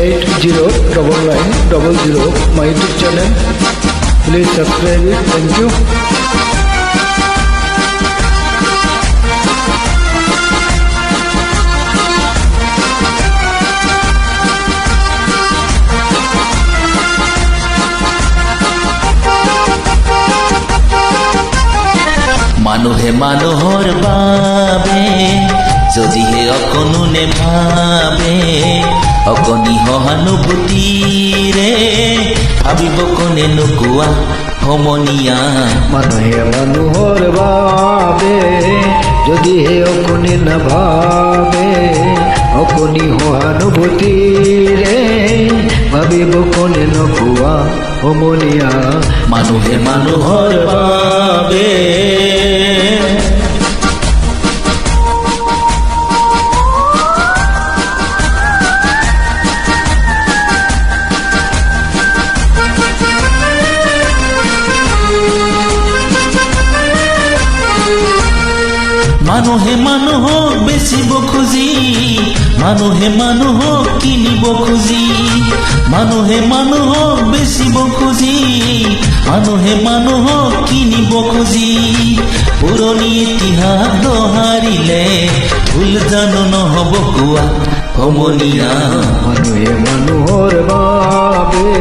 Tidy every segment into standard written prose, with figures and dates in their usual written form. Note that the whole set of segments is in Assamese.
809900 my YouTube channel. Please subscribe it. Thank you. মানুহে মানুহৰ বাবে যদিহে অকণোনে ভাবে অকণি সহানুভূতিৰে ভাবিব কোনে নোকোৱা সমনীয়া মানুহে মানুহৰ বাবে যদিহে অকণি নাভাবে অকণি সহানুভূতিৰে ভাবিব কোনে নোকোৱা সমনীয়া মানুহে মানুহৰ বাবে মানুহে মানুহক বেচিব খুজি মানুহে মানুহক কিনিব খুজি মানুহে মানুহক বেচিব খুজি মানুহে মানুহক কিনিব খুজি পুৰণি ইতিহাস দোহাৰিলে ভুল জানো নহ'ব কোৱা সমনীয়া মানুহে মানুহৰ বাবে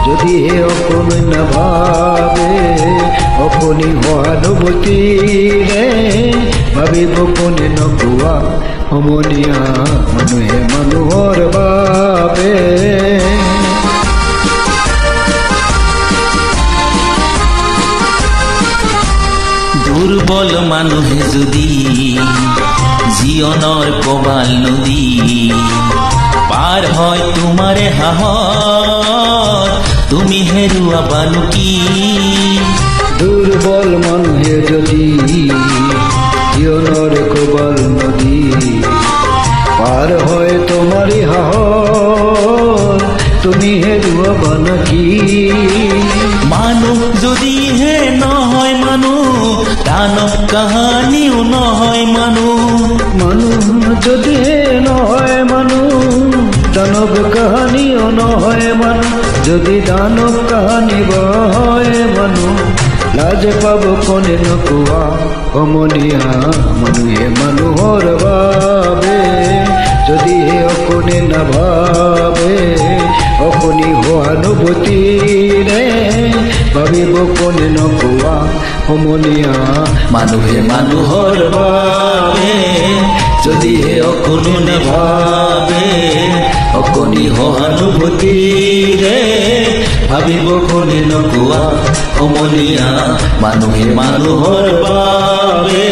যদিহে অকণি নাভাবে অকণি সহানুভূতিৰে ভাবিব কোনে নোকোৱা সমনীয়া মানুহে মানুহৰ বাবে দুৰ্বল মানুহে যদি জীৱনৰ প্ৰবাল নদী পাৰ হয় তোমাৰে সাহস তুমি হেৰুৱাবানো কি দুৰ্বল মানুহে যদি জীৱনৰ প্ৰবাল নদী পাৰ হয় তোমাৰে সাহস তুমি হেৰুৱাবা নেকি মানুহ যদিহে নহয় মানুহ দানৱ কাহানিও নহয় মানুহ যদিহে নহয় মানুহ দানৱ কাহানিও নহয় মানুহ যদি দানৱ কাহানি হয় মানুহ লাজ পাব কোনে নোকোৱা সমনীয়া মানুহে মানুহৰ বাবে যদিহে অকণি নাভাবে অকণি সহানুভূতিৰে ভাবিব কোনে নোকোৱা সমনীয়া মানুহে মানুহৰ বাবে যদিহে অকণো নাভাবে অকণি সহানুভূতিৰে ভাবিব কোনে নোকোৱা সমনীয়া মানুহে মানুহৰ বাবে